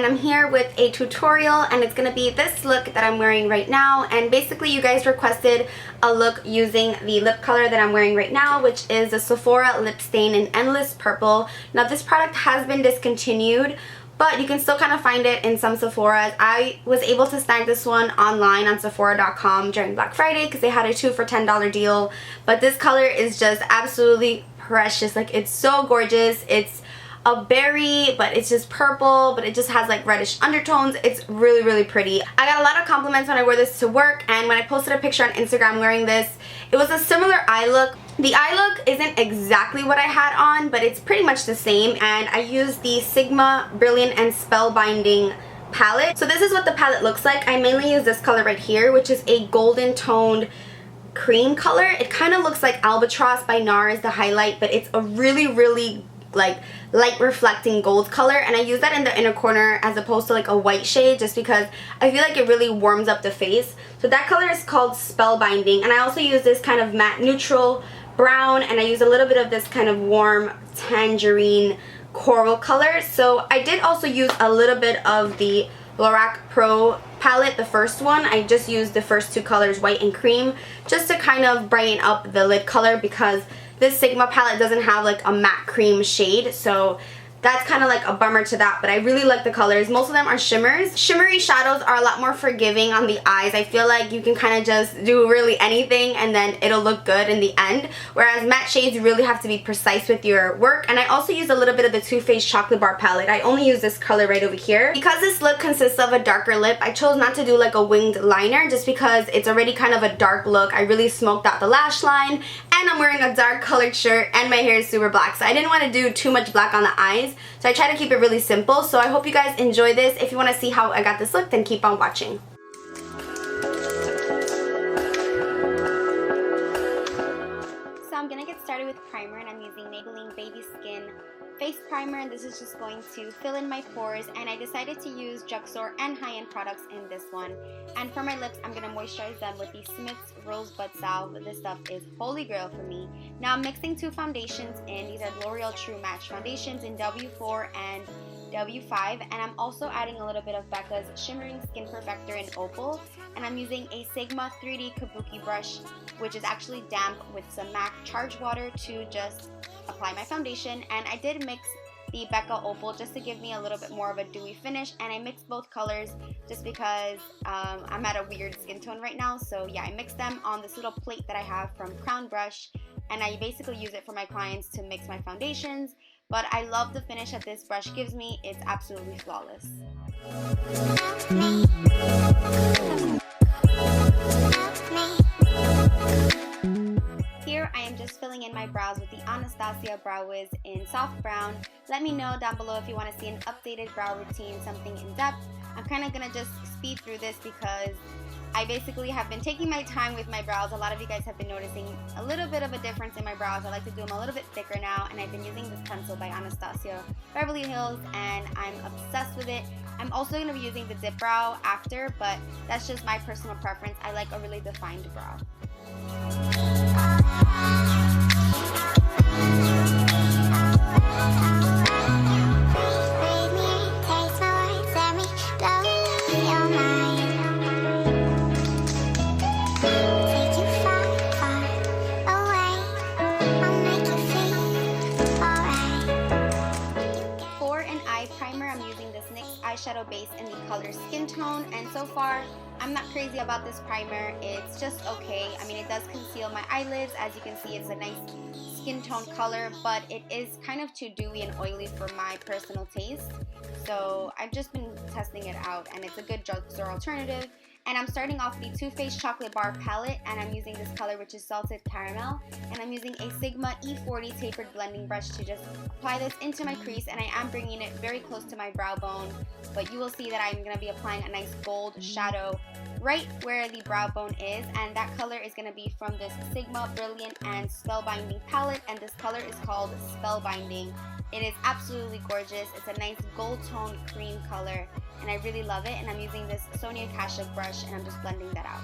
and I'm here with a tutorial, and it's gonna be this look that I'm wearing right now. And basically you guys requested a look using the lip color that I'm wearing right now, which is the Sephora Lip Stain in Endless Purple. Now this product has been discontinued, but you can still kind of find it in some Sephoras. I was able to snag this one online on Sephora.com during Black Friday because they had a 2 for $10 deal. But this color is just absolutely precious. Like, it's so gorgeous. It's a berry, but it's just purple, but it just has like reddish undertones. It's really, really pretty. I got a lot of compliments when I wore this to work, and when I posted a picture on Instagram wearing this, it was a similar eye look. The eye look isn't exactly what I had on, but it's pretty much the same, and I used the Sigma Brilliant and Spellbinding palette. So this is what the palette looks like. I mainly use this color right here, which is a golden toned cream color. It kind of looks like Albatross by NARS, the highlight, but it's a really, really like light reflecting gold color, and I use that in the inner corner as opposed to like a white shade, just because I feel like it really warms up the face. So that color is called Spellbinding, and I also use this kind of matte neutral brown, and I use a little bit of this kind of warm tangerine coral color. So I did also use a little bit of the Lorac Pro palette, the first one. I just used the first two colors, white and cream, just to kind of brighten up the lid color, because this Sigma palette doesn't have like a matte cream shade, so that's kind of like a bummer to that. But I really like the colors. Most of them are shimmers. Shimmery shadows are a lot more forgiving on the eyes. I feel like you can kind of just do really anything and then it'll look good in the end. Whereas matte shades, you really have to be precise with your work. And I also use a little bit of the Too Faced Chocolate Bar palette. I only use this color right over here. Because this look consists of a darker lip, I chose not to do like a winged liner, just because it's already kind of a dark look. I really smoked out the lash line, and I'm wearing a dark colored shirt, and my hair is super black. So I didn't want to do too much black on the eyes. So I try to keep it really simple. So I hope you guys enjoy this. If you want to see how I got this look, then keep on watching. So I'm going to get started with primer, and I'm using Maybelline Baby Skin Face Primer, and this is just going to fill in my pores. And I decided to use drugstore and high-end products in this one. And for my lips, I'm going to moisturize them with the Smith's Rosebud Salve. This stuff is holy grail for me. Now I'm mixing two foundations in. These are L'Oreal True Match foundations in W4 and W5, and I'm also adding a little bit of Becca's Shimmering Skin Perfector in Opal, and I'm using a Sigma 3D Kabuki brush, which is actually damp, with some MAC Charge Water to just apply my foundation. And I did mix the Becca Opal just to give me a little bit more of a dewy finish, and I mixed both colors just because I'm at a weird skin tone right now. So yeah, I mixed them on this little plate that I have from Crown Brush, and I basically use it for my clients to mix my foundations. But I love the finish that this brush gives me. It's absolutely flawless. Here I am just filling in my brows with the Anastasia Brow Wiz in Soft Brown. Let me know down below if you want to see an updated brow routine, something in depth. I'm kind of going to just speed through this because I basically have been taking my time with my brows. A lot of you guys have been noticing a little bit of a difference in my brows. I like to do them a little bit thicker now, and I've been using this pencil by Anastasia Beverly Hills, and I'm obsessed with it. I'm also going to be using the Dip Brow after, but that's just my personal preference. I like a really defined brow. Eyeshadow base in the color Skin Tone, and so far I'm not crazy about this primer. It's just okay. I mean, it does conceal my eyelids. As you can see, it's a nice skin tone color, but it is kind of too dewy and oily for my personal taste. So I've just been testing it out, and it's a good drugstore alternative. And I'm starting off the Too Faced Chocolate Bar palette, and I'm using this color, which is Salted Caramel. And I'm using a Sigma E40 tapered blending brush to just apply this into my crease, and I am bringing it very close to my brow bone. But you will see that I'm going to be applying a nice gold shadow right where the brow bone is, and that color is going to be from this Sigma Brilliant and Spellbinding palette, and this color is called Spellbinding. It is absolutely gorgeous. It's a nice gold toned cream color, and I really love it. And I'm using this Sonia Kashuk brush, and I'm just blending that out.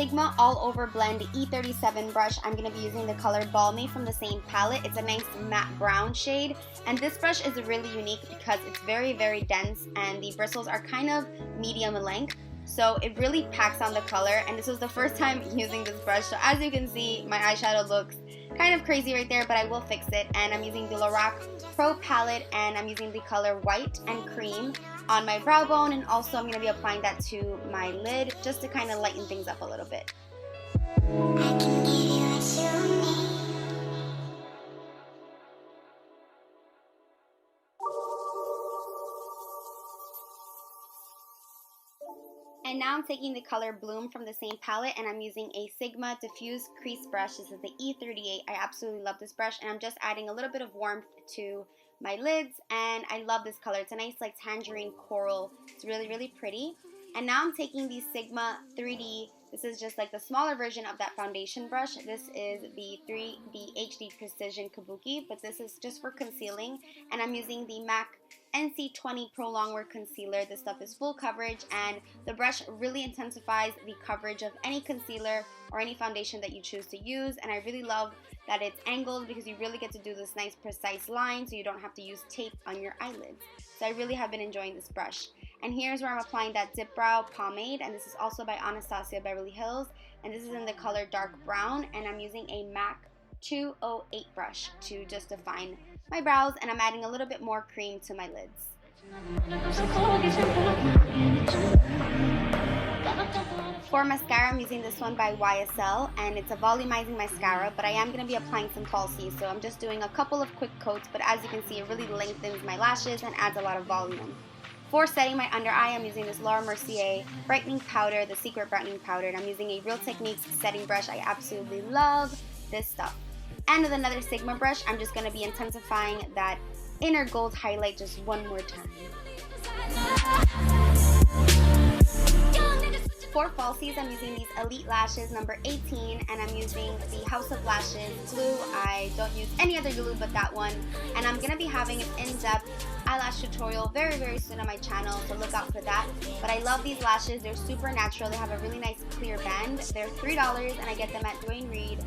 Sigma All Over Blend E37 brush. I'm going to be using the color Balmy from the same palette. It's a nice matte brown shade, and this brush is really unique because it's very, very dense and the bristles are kind of medium in length. So it really packs on the color, and this was the first time using this brush. So as you can see, my eyeshadow looks kind of crazy right there, but I will fix it. And I'm using the Lorac Pro palette, and I'm using the color White and Cream on my brow bone, and also I'm going to be applying that to my lid just to kind of lighten things up a little bit. And now I'm taking the color Bloom from the same palette, and I'm using a Sigma Diffuse Crease brush. This is the E38. I absolutely love this brush, and I'm just adding a little bit of warmth to my lids, and I love this color. It's a nice like tangerine coral. It's really, really pretty. And now I'm taking the Sigma 3D. This is just like the smaller version of that foundation brush. This is the 3D HD Precision Kabuki, but this is just for concealing. And I'm using the MAC NC20 Pro Longwear Concealer. This stuff is full coverage, and the brush really intensifies the coverage of any concealer or any foundation that you choose to use. And I really love that it's angled because you really get to do this nice precise line, so you don't have to use tape on your eyelids. So I really have been enjoying this brush. And here's where I'm applying that Dip Brow Pomade, and this is also by Anastasia Beverly Hills, and this is in the color Dark Brown, and I'm using a MAC 208 brush to just define my brows, and I'm adding a little bit more cream to my lids. For mascara, I'm using this one by YSL, and it's a volumizing mascara, but I am going to be applying some falsies, so I'm just doing a couple of quick coats, but as you can see, it really lengthens my lashes and adds a lot of volume. For setting my under eye, I'm using this Laura Mercier brightening powder, the Secret Brightening Powder, and I'm using a Real Techniques setting brush. I absolutely love this stuff. And with another Sigma brush, I'm just going to be intensifying that inner gold highlight just one more time. For falsies, I'm using these Elite Lashes number 18, and I'm using the House of Lashes glue. I don't use any other glue but that one, and I'm going to be having an in-depth eyelash tutorial very, very soon on my channel, so look out for that. But I love these lashes. They're super natural. They have a really nice clear band. They're $3, and I get them at Duane Reade.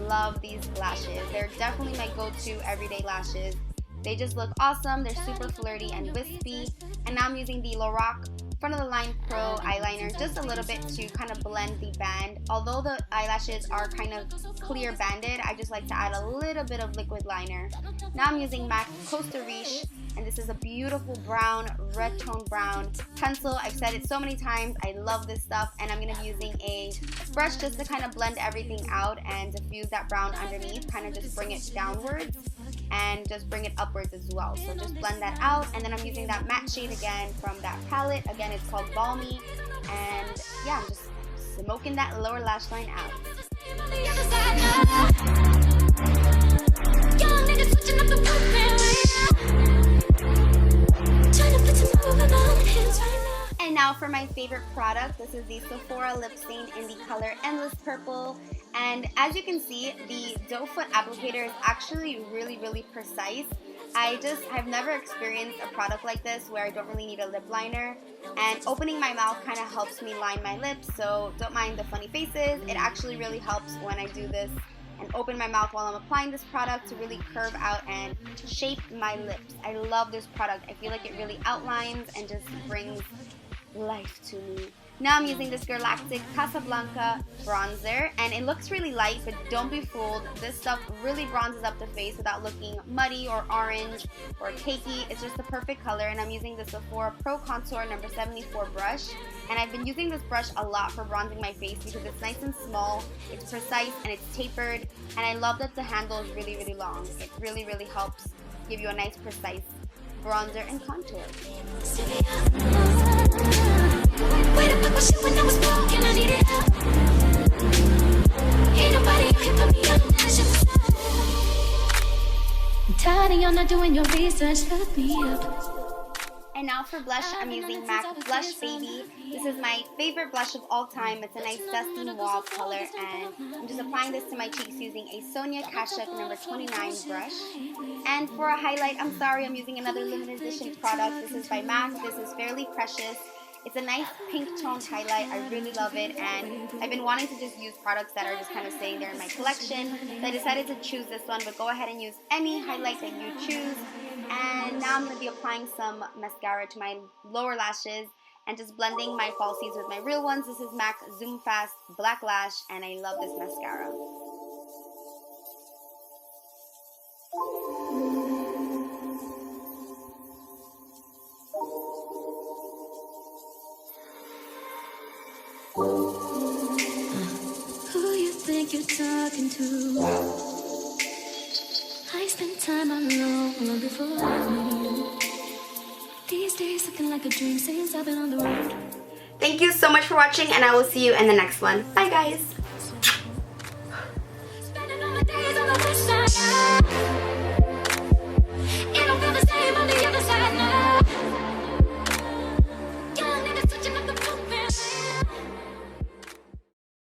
Love these lashes. They're definitely my go-to everyday lashes. They just look awesome. They're super flirty and wispy. And now I'm using the Lorac Front of the Line Pro eyeliner just a little bit to kind of blend the band. Although the eyelashes are kind of clear banded, I just like to add a little bit of liquid liner. Now I'm using MAC Costa Riche, and this is a beautiful brown, red tone brown pencil. I've said it so many times, I love this stuff, and I'm going to be using a brush just to kind of blend everything out and diffuse that brown underneath, kind of just bring it downwards and just bring it upwards as well. So just blend that out, and then I'm using that matte shade again from that palette. Again, it's called Balmy, and yeah, I'm just smoking that lower lash line out. And now for my favorite product. This is the Sephora lip stain in the color Endless Purple. And as you can see, the doe foot applicator is actually really, really precise. I've never experienced a product like this where I don't really need a lip liner. And opening my mouth kind of helps me line my lips, so don't mind the funny faces. It actually really helps when I do this and open my mouth while I'm applying this product to really curve out and shape my lips. I love this product. I feel like it really outlines and just brings life to me. Now I'm using this Galactic Casablanca bronzer, and it looks really light, but don't be fooled. This stuff really bronzes up the face without looking muddy or orange or cakey. It's just the perfect color, and I'm using the Sephora Pro Contour number 74 brush. And I've been using this brush a lot for bronzing my face because it's nice and small, it's precise, and it's tapered. And I love that the handle is really, really long. It really, really helps give you a nice, precise bronzer and contour. And now for blush, I'm using MAC Blush Baby. This is my favorite blush of all time. It's a nice dusty mauve color, and I'm just applying this to my cheeks using a Sonia Kashuk number 29 brush. And for a highlight, I'm sorry, I'm using another limited edition product. This is by MAC. This is Fairly Precious. It's a nice pink toned highlight. I really love it, and I've been wanting to just use products that are just kind of sitting there in my collection. So I decided to choose this one, but go ahead and use any highlight that you choose. And now I'm going to be applying some mascara to my lower lashes and just blending my falsies with my real ones. This is MAC Zoom Fast Black Lash, and I love this mascara. Who you think you're talking to? I spent time alone long before I knew you. These days looking like a dream since I've been on the road. Thank you so much for watching, and I will see you in the next one. Bye guys!